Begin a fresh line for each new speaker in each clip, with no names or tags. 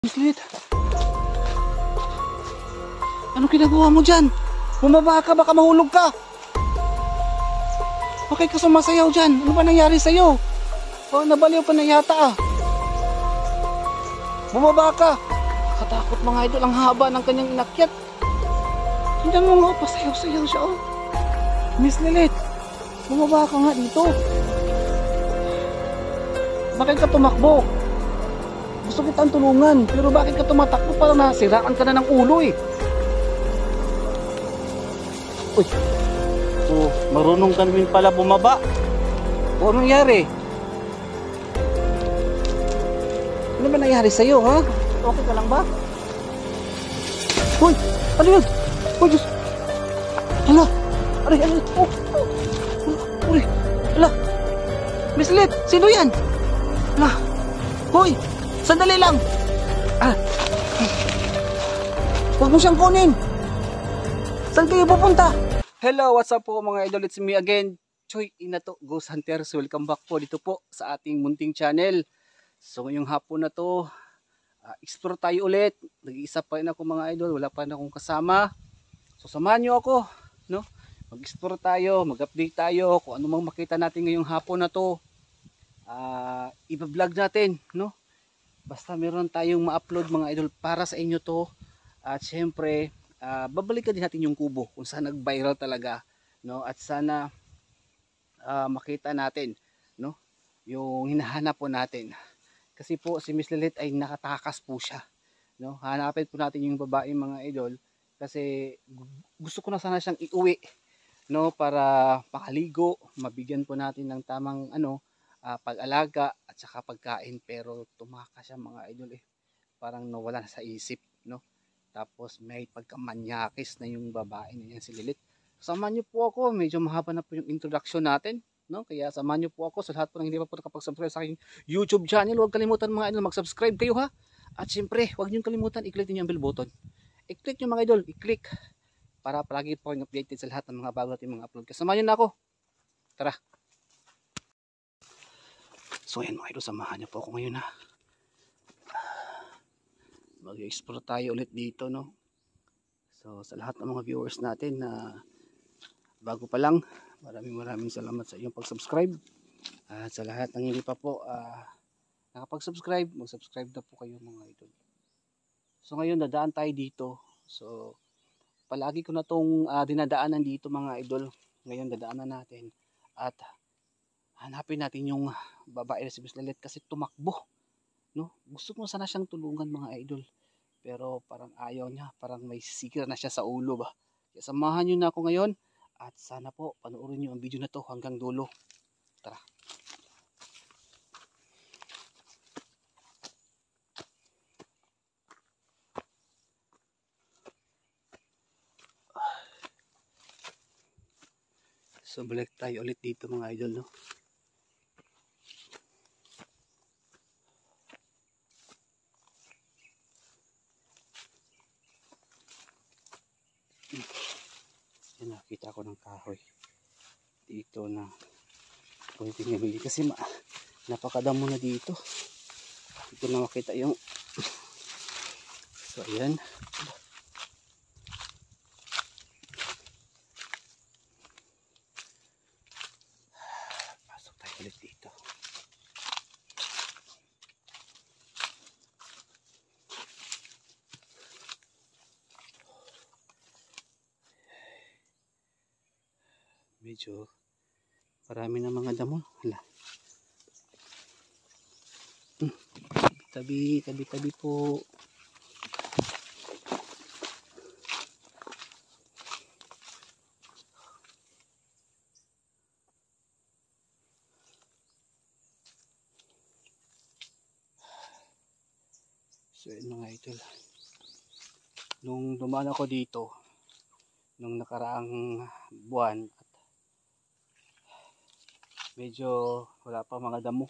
Mislit, ano ginagawa mo dyan? Bumaba ka, baka mahulog ka. Bakit ka sumasayaw dyan? Ano ba nangyari sa'yo? Oh, nabaliw pa na yata ah. Bumaba ka. Katakot mga idol, ang haba ng kanyang inakyat. Tingnan mo nga, pasayaw-sayaw siya oh. Miss Lilit, bumaba ka nga dito. Bakit ka tumakbo? Gusto kitang tulungan, pero bakit ka tumatakbo? Parang nasiraan ka na ng ulo eh. Uy, so marunong ka namin pala bumaba. O anong nangyari? Ano ba nangyari sa'yo ha? Okay ka lang ba? Uy, ano yun? Uy, Diyos. Hala, aray, aray, oh, oh. Uy, hala. Miss Lit, sino yan? Hala, hoy, sandali lang. Ah, huwag mo siyang kunin. Saan kayo pupunta? Hello, what's up po mga idol? It's me again, Choy Inato, Ghost Hunters. Welcome back po dito po sa ating munting channel. So ngayong hapon na to, explore tayo ulit. Nag-iisa pa rin ako mga idol, wala pa rin akong kasama. So samahan nyo ako, no? Mag-explore tayo, mag-update tayo kung ano mang makita natin ngayong hapon na to. I-vlog natin, no? Basta meron tayong ma-upload mga idol para sa inyo to. At syempre, babalikan din natin yung kubo kung saan nag-viral talaga, no? At sana makita natin, no, yung hinahanap po natin. Kasi po si Miss Lilit ay nakatakas po siya, no? Hanapin po natin yung babae mga idol kasi gusto ko na sana siyang iuwi, no, para makaligo, mabigyan po natin ng tamang pag-alaga at saka pagkain. Pero tumakas siya mga idol eh. Parang nawala na sa isip, no? Tapos may pagkamanyakis na yung babae na yan si Lilit. Samahan niyo po ako, medyo mahaba na po yung introduction natin, no? Kaya samahan niyo po ako sa lahat po ng hindi pa po nakapag-subscribe sa aking YouTube channel. Huwag kalimutan mga idol, mag-subscribe kayo ha. At syempre, huwag niyo kalimutan i-click niyo yung bell button. I-click niyo mga idol, i-click para palagi po kayong updated sa lahat ng mga bago natin mga upload. Kasamahan niyo na ako. Tara. So ayan mga idol, samahan niyo po ako ngayon ha. Mag-explore tayo ulit dito, no? So sa lahat ng mga viewers natin na bago pa lang, maraming salamat sa iyong pag-subscribe. At sa lahat ng hindi pa po nakapag-subscribe, mag-subscribe na po kayo mga idol. So ngayon dadaan tayo dito. So palagi ko na tong dinadaanan dito mga idol. Ngayon dadaanan natin at hanapin natin yung babae na si Miss Lilit kasi tumakbo, no? Gusto ko sana siyang tulungan mga idol, pero parang ayaw niya, parang may sikir na siya sa ulo ba. Kaya samahan niyo na ako ngayon at sana po panoorin niyo ang video na to hanggang dulo. Tara. So balik tayo ulit dito mga idol, no? Yan, nakita ko ng kahoy dito na pwede nabili kasi napakadamo na dito. Dito na makita yung so ayan. Pasok tayo ulit dito. Medyo marami na mga damo. Hala. Tabi po. So yun mga idol. Nung dumaan ako dito nung nakaraang buwan at medyo wala pa mga damo,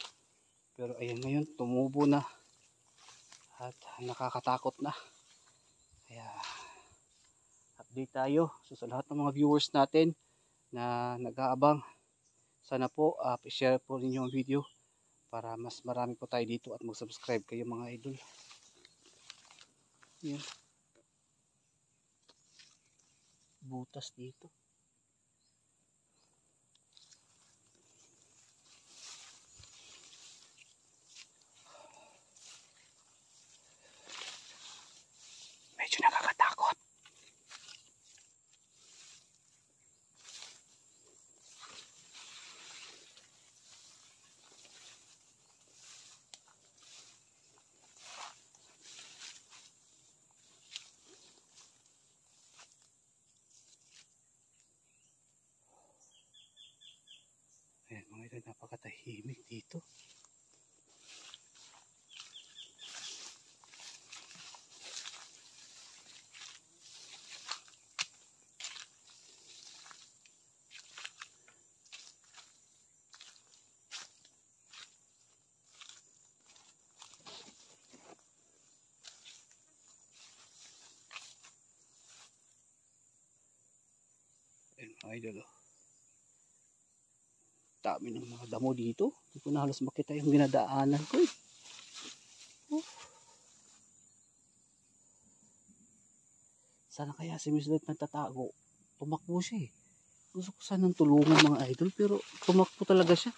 pero ayan ngayon tumubo na at nakakatakot na. Kaya update tayo. So sa lahat ng mga viewers natin na nag-aabang, sana po i-share po ninyo ang video para mas marami po tayo dito at mag-subscribe kayo mga idol. Yan. Butas dito. Medyo nakakatakot. Ayan mga idol, napakatahimik dito. Ayan mga idol, oh. Dami ng mga damo dito. Hindi ko na halos makita yung ginadaanan ko, eh. Oh. Sana kaya si Miss Light nagtatago. Tumakbo siya, eh. Gusto ko sanang tulungan mga idol, pero tumakbo talaga siya.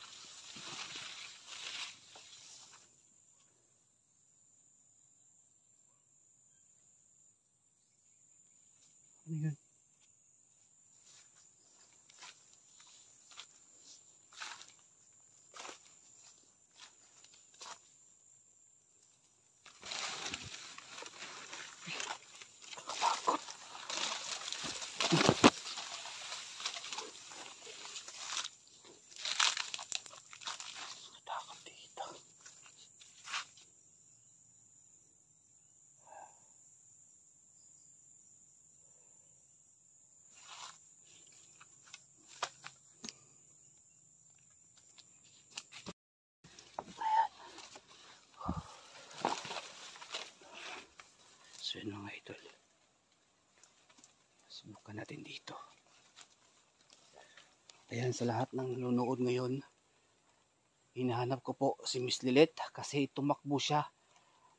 Ano yun? Takot dito. So yun mga idol. Subukan natin dito. Ayan, sa lahat ng nanonood ngayon, hinahanap ko po si Miss Lilet kasi tumakbo siya.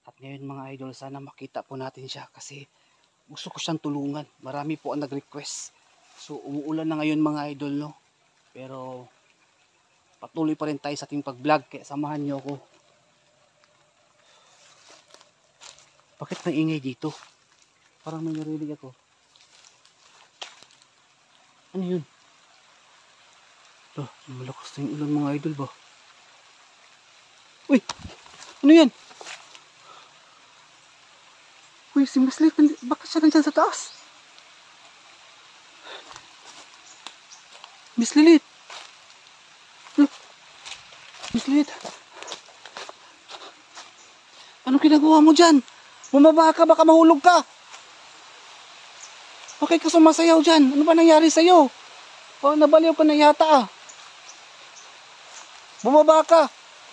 At ngayon mga idol, sana makita po natin siya kasi gusto ko siyang tulungan. Marami po ang nag-request. So umuulan na ngayon mga idol, no? Pero patuloy pa rin tayo sa ating pag-vlog, kaya samahan niyo ako. Bakit maingay dito? Parang may narinig ako. Ano yun? Malakas na yung ulan mga idol ba? Uy! Ano yan? Uy, si Miss Lilet, bakit siya nandyan sa taas? Miss Lilet! Miss Lilet! Anong ginagawa mo dyan? Bumaba ka, baka mahulog ka! Bakit ka sumasayaw dyan? Ano ba nangyari sa'yo? Oh, nabaliw ka na yata, ah. Bumaba ka!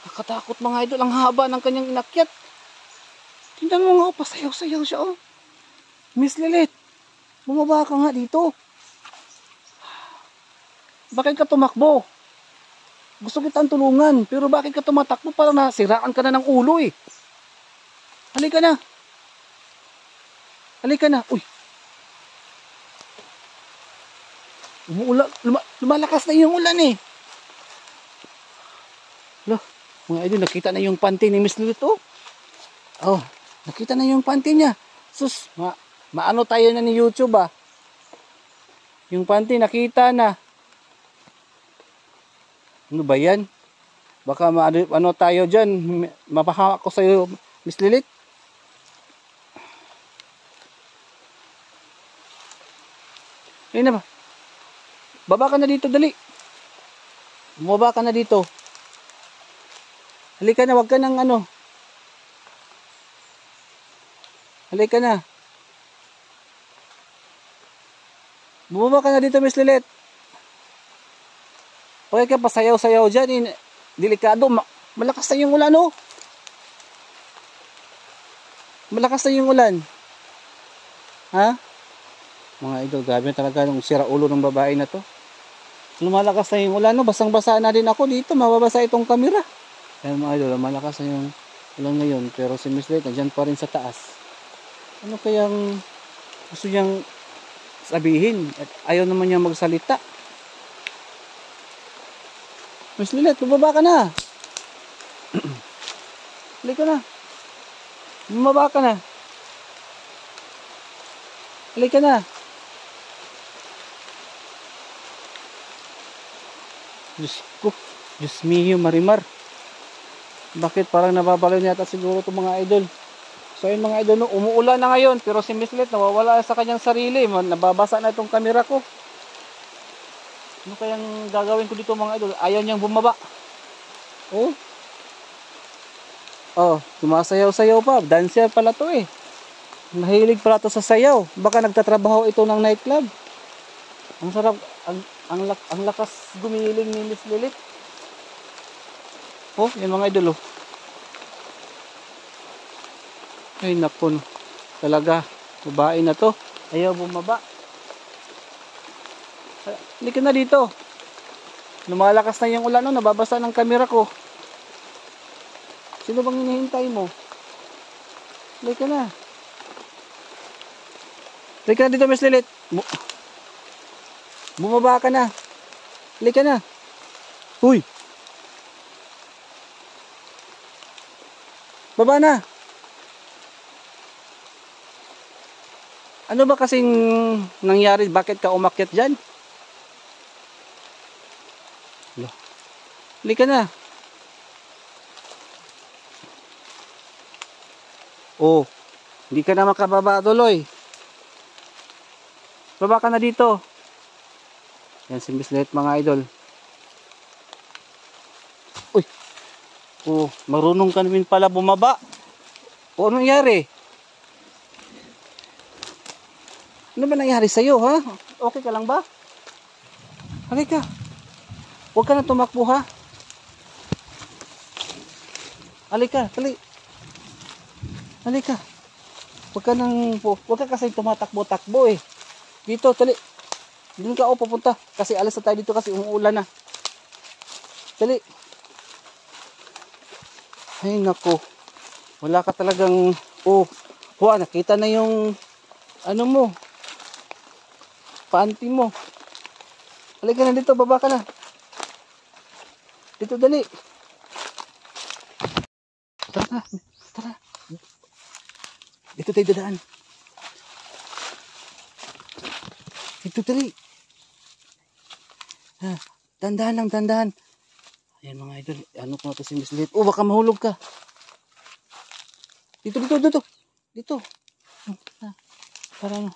Nakatakot mga idol, ang haba ng kanyang inakyat. Tingnan mo nga, oh, pasayaw-sayaw siya, oh. Miss Lilet, bumaba ka nga dito. Bakit ka tumakbo? Gusto kitang tulungan, pero bakit ka tumatakbo? Parang nasiraan ka na ng ulo, eh. Halika na. Halika na. Uy. Lumalakas na yung ulan, eh. Loh, mga idol, nakita na yung panty ni Miss Lilet, oh. Oh, nakita na yung panty niya. Sus, maano tayo na ni YouTube, ah. Yung panty nakita na. Ano ba yan? Baka ano tayo dyan. Mapahamak ko sa'yo, Miss Lilet. Ayun na ba? Baba ka na dito, dali. Bumaba ka na dito. Halika na, wag ka ng ano. Halika na. Bumaba ka na dito, Miss Lilet. Okay ka, pasayaw-sayaw dyan. Delikado. Malakas na yung ulan, oh. Malakas na yung ulan. Ha? Mga idol, grabe talaga nung sira ulo ng babae na to. Lumalakas na yung ulan, no? Basang-basa na din ako dito. Mababasa itong camera. Ayan mga idol, malakas na yung ulan ngayon. Pero si Miss Lilet, nandyan pa rin sa taas. Ano kayang gusto niyang sabihin? At ayaw naman niya magsalita. Miss Lilet, bumaba ka na. Halika na. Bumaba ka na. Halika na. Diyos ko. Diyos mio, Marimar. Bakit parang nababaliw yata siguro itong mga idol. So yun mga idol, no, umuulan na ngayon. Pero si Miss Lilet nawawala sa kanyang sarili. Nababasa na itong camera ko. Ano kayang gagawin ko dito mga idol? Ayaw niyang bumaba. Oh. Oh, sumasayaw-sayaw pa. Dancer pala to eh. Mahilig pala to sa sayaw. Baka nagtatrabaho ito ng nightclub. Ang sarap, ang lakas gumiling ni Miss Lilet. Oh, yan mga idol oh. Ay naku, no. Talaga, babae na to. Ayaw bumaba. Hindi ka na dito. Lumalakas na yung ulan, no? Nababasa ng camera ko. Sino bang hinihintay mo? Hindi ka na. Hindi ka na dito, Miss Lilet. Bumaba ka na. Hindi ka na. Uy! Baba na. Ano ba kasing nangyari? Bakit ka umakyat dyan? Halika na. Oh, hindi ka na makababa tuloy. Baba ka na dito. Yan si Miss Lilet mga idol. Uy. Oh, marunong ka namin pala bumaba. O, anong nangyari? Ano ba nangyari sa'yo, ha? Okay ka lang ba? Halika. Huwag ka na tumakbo, ha? Halika, dali. Halika. Huwag ka kasi tumatakbo-takbo, eh. Dito, dali. Doon ka, papunta. Kasi alas na tayo dito kasi umuulan na. Dali. Ay, nako. Wala ka talagang, nakita na yung, ano mo, panty mo. Halika na dito, baba ka na. Dito, dali. Tara na, tara. Dito tayo dadaan. Dito, dali. Dandahan lang, dandahan. Ayan mga idol, ano ko na ito si Miss Lilet. Oh, baka mahulog ka. Dito. Dito. Para ano.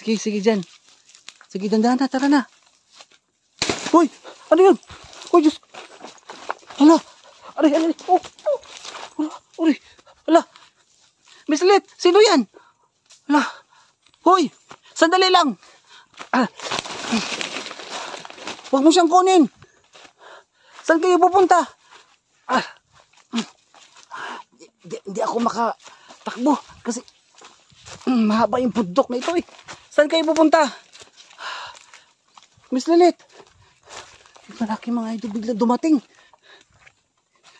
Sige dyan. Sige, dandahan na, tara na. Uy, ano yun? Uy, Diyos. Hala. Aray. Uy, hala. Miss Lilet, sino yan? Hala. Uy, sandali lang. Huwag mo siyang kunin. Saan kayo pupunta? Hindi ako makatakbo kasi mahaba yung pundok na ito eh. Saan kayo pupunta? Miss Lilet. Malaki mga idol bigla dumating.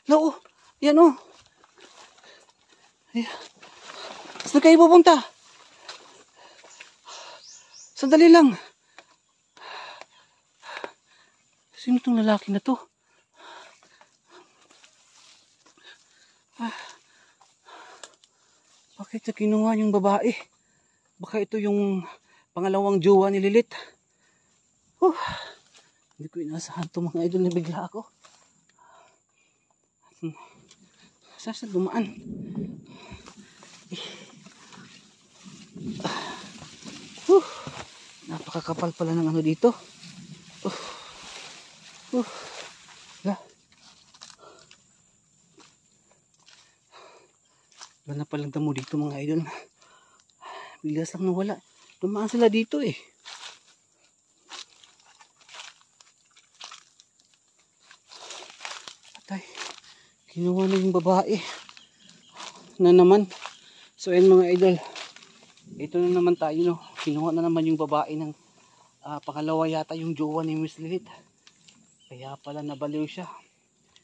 Lao, yan o. Saan kayo pupunta? Sandali lang. Sino itong lalaki na to? Bakit sa kinuha yung babae? Baka ito yung pangalawang jowa ni Lilet. Hindi ko inasahan ito mga idol na bigla ako. Saan dumaan? Napakakapal pala ng ano dito. Wala palang damo dito mga idol. Bilas lang nawala. Dumaan sila dito eh. Patay. Kinuha na yung babae. Na naman. So ayun mga idol. Ito na naman tayo no. Kinuha na naman yung babae ng pangalawa yata yung jowa ni Miss Lilet. Kaya pala nabaliw siya.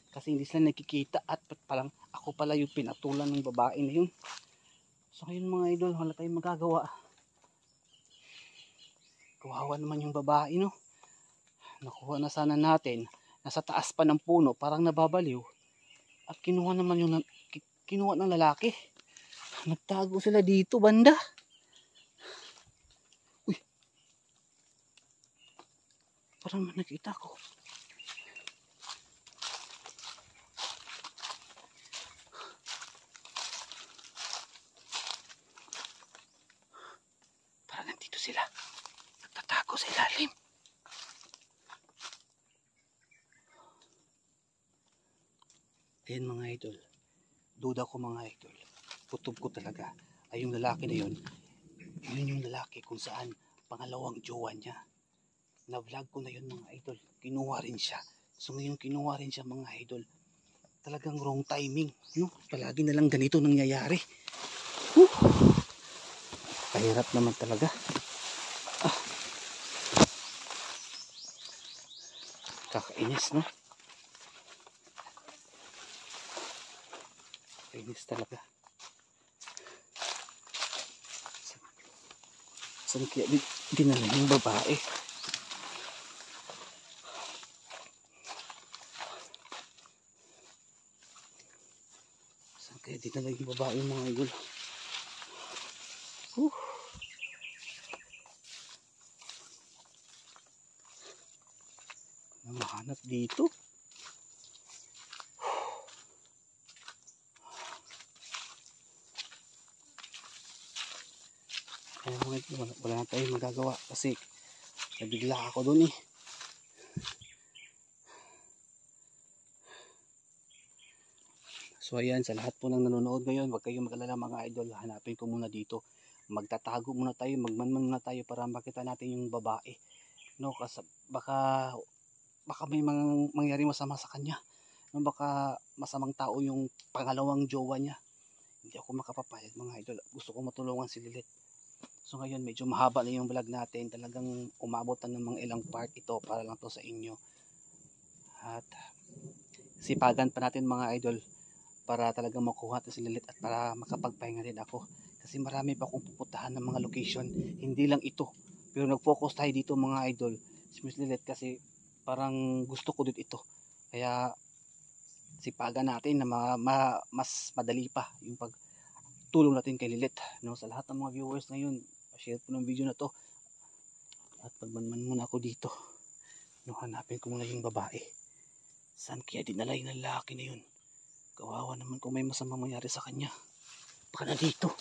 Kasi hindi sila nakikita at parang ako pala yung pinatulan ng babae na yun. So ngayon mga idol, wala tayong magagawa. Kawawa naman yung babae, no? Nakuha na sana natin. Nasa taas pa ng puno, parang nababaliw. At kinuha naman yung kinuha ng lalaki. Nagtago sila dito, banda. Uy. Parang nakita ko. Parang nandito sila. Nagtatago sa ilalim. Ayan mga idol. Duda ko mga idol. Kutob ko talaga. Ay yung lalaki na yun. Yun yung lalaki kung saan pangalawang jowa niya. Na-vlog ko na yun mga idol. Kinuha rin siya. So ngayon kinuha rin siya mga idol. Talagang wrong timing. No? Palagi na lang ganito nangyayari. Kahirap naman talaga. Kakainis, no? Kainis talaga. Saan kaya dinala yung babae? Saan kaya dinala yung babae mga idol? Mahanap dito. Kaya mga ito, wala na tayong magagawa kasi nabigla ako dun eh. So ayan, sa lahat po ng nanonood ngayon, huwag kayong mag-alala mga idol, hanapin ko muna dito. Magtatago muna tayo, magmanman muna tayo para makita natin yung babae. No, kasi baka may mangyari masama sa kanya. No, baka masamang tao yung pangalawang jowa niya. Hindi ako makapapayag mga idol. Gusto ko matulungan si Lilith. So ngayon medyo mahaba na yung vlog natin. Talagang umabot na ng mga ilang part ito para lang to sa inyo. At sipagan pa natin mga idol para talagang makuha natin si Lilith at para makapagpahinga rin ako. Kasi marami pa akong pupuntahan ng mga location. Hindi lang ito. Pero nag-focus tayo dito mga idol. Si Miss Lilith kasi parang gusto ko din ito. Kaya sipagan natin na mas madali pa yung pagtulong natin kay Lilith. No, sa lahat ng mga viewers ngayon, share po ng video na to at pagmanman muna ako dito. No, hanapin ko muna yung babae. Saan kaya dinala yung lalaki na yun? Kawawa naman kung may masamang mangyari sa kanya. Baka na dito.